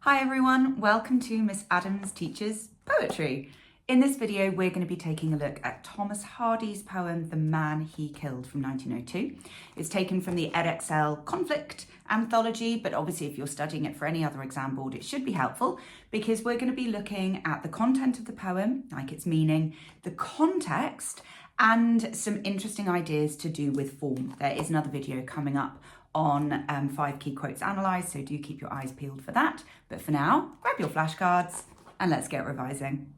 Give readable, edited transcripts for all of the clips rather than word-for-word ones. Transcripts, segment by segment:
Hi everyone, welcome to Miss Adams Teaches Poetry. In this video, we're going to be taking a look at Thomas Hardy's poem, The Man He Killed from 1902. It's taken from the Edexcel Conflict anthology, but obviously if you're studying it for any other exam board, it should be helpful because we're going to be looking at the content of the poem, like its meaning, the context, and some interesting ideas to do with form. There is another video coming up on 5 key quotes analysed, so do keep your eyes peeled for that. But for now, grab your flashcards and let's get revising.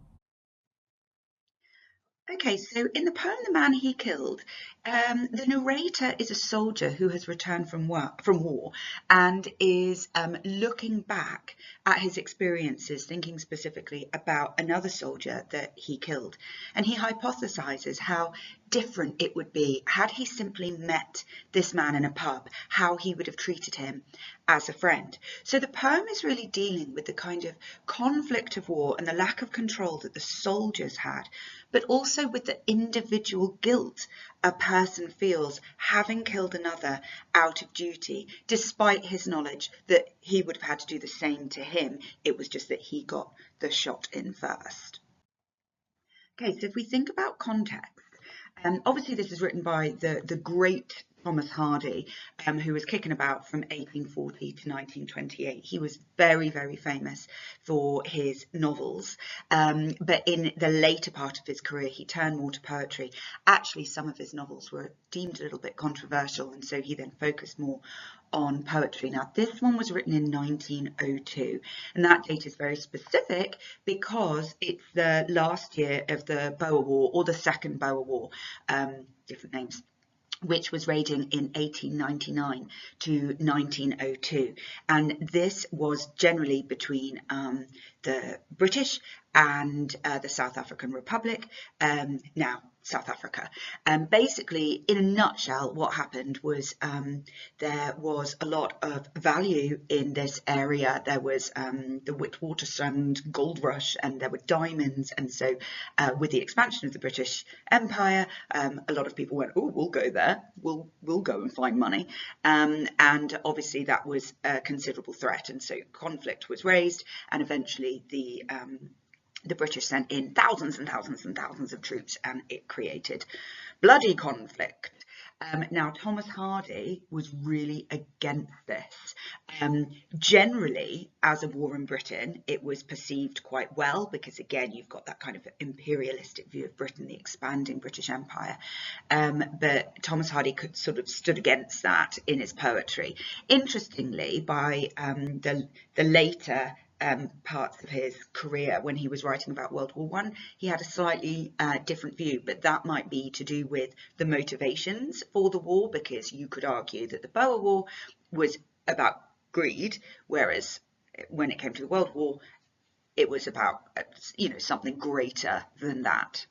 Okay, so in the poem The Man He Killed, the narrator is a soldier who has returned from war and is looking back at his experiences, thinking specifically about another soldier that he killed. And he hypothesizes how different it would be had he simply met this man in a pub, how he would have treated him as a friend. So the poem is really dealing with the kind of conflict of war and the lack of control that the soldiers had, but also with the individual guilt a person feels having killed another out of duty, despite his knowledge that he would have had to do the same to him. It was just that he got the shot in first. Okay, so if we think about context, obviously this is written by the great Thomas Hardy, who was kicking about from 1840 to 1928. He was very, very famous for his novels, but in the later part of his career, he turned more to poetry. Actually, some of his novels were deemed a little bit controversial, and so he then focused more on poetry. Now, this one was written in 1902, and that date is very specific because it's the last year of the Boer War, or the Second Boer War, different names, which was raging in 1899 to 1902. And this was generally between the British and the South African Republic, now South Africa. Basically, in a nutshell, what happened was there was a lot of value in this area. There was the Witwatersrand gold rush, and there were diamonds. And so with the expansion of the British Empire, a lot of people went, oh, we'll go there. We'll go and find money. And obviously that was a considerable threat. And so conflict was raised, and eventually the British sent in thousands and thousands and thousands of troops, and it created bloody conflict. Now, Thomas Hardy was really against this. Generally, as a war in Britain, it was perceived quite well because, again, you've got that kind of imperialistic view of Britain, the expanding British Empire. But Thomas Hardy sort of stood against that in his poetry. Interestingly, by the later parts of his career, when he was writing about World War I, he had a slightly different view, but that might be to do with the motivations for the war, because you could argue that the Boer War was about greed, whereas when it came to the World War, it was about something greater than that.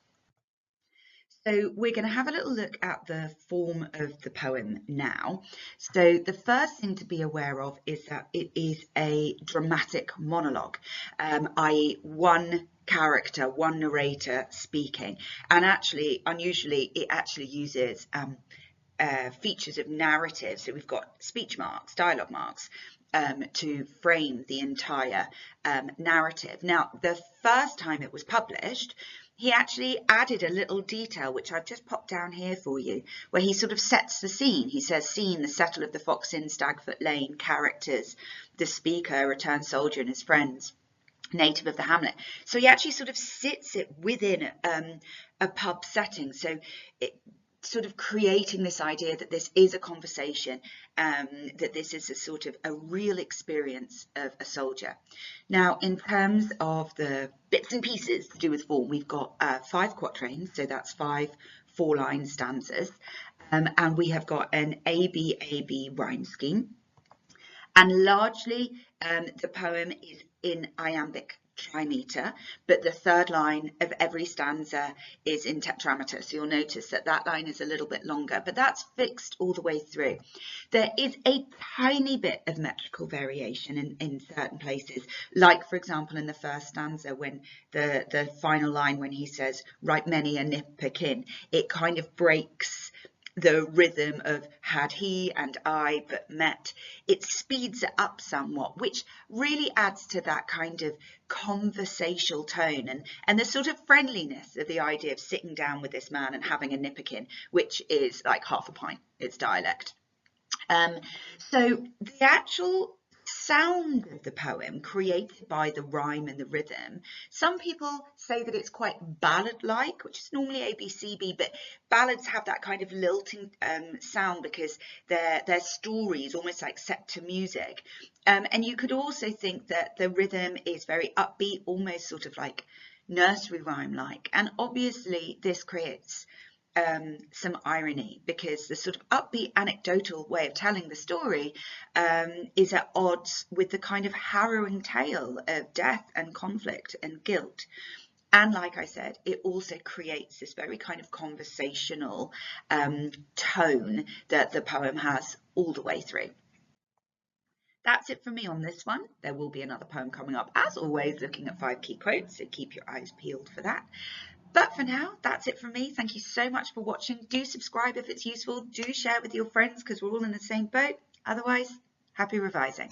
So we're going to have a little look at the form of the poem now. So the first thing to be aware of is that it is a dramatic monologue, i.e. one character, one narrator speaking. And actually, unusually, it actually uses features of narrative. So we've got speech marks, dialogue marks, to frame the entire narrative. Now, the first time it was published, he actually added a little detail, which I've just popped down here for you, where he sort of sets the scene. He says, scene, the settle of the Fox Inn, Stagfoot Lane, characters, the speaker, a returned soldier and his friends, native of the hamlet. So he actually sort of sits it within a pub setting. So it sort of creating this idea that this is a conversation, that this is a sort of a real experience of a soldier. Now, in terms of the bits and pieces to do with form, we've got 5 quatrains, so that's 5 4-line stanzas, and we have got an A-B-A-B rhyme scheme, and largely the poem is in iambic trimeter, but the third line of every stanza is in tetrameter. So you'll notice that that line is a little bit longer, but that's fixed all the way through. There is a tiny bit of metrical variation in certain places, like for example in the first stanza, when the final line, when he says, right many a nip akin, it kind of breaks the rhythm of had he and I but met, it speeds it up somewhat, which really adds to that kind of conversational tone and the sort of friendliness of the idea of sitting down with this man and having a nipperkin, which is like half a pint, it's dialect. So the actual sound of the poem created by the rhyme and the rhythm, some people say that it's quite ballad-like, which is normally ABCB, but ballads have that kind of lilting sound because they're stories almost like set to music. And you could also think that the rhythm is very upbeat, almost sort of like nursery rhyme-like. And obviously this creates some irony because the sort of upbeat anecdotal way of telling the story is at odds with the kind of harrowing tale of death and conflict and guilt. And like I said, it also creates this very kind of conversational tone that the poem has all the way through. That's it for me on this one. There will be another poem coming up, as always, looking at 5 key quotes, so keep your eyes peeled for that. But for now, that's it from me. Thank you so much for watching. Do subscribe if it's useful. Do share it with your friends because we're all in the same boat. Otherwise, happy revising.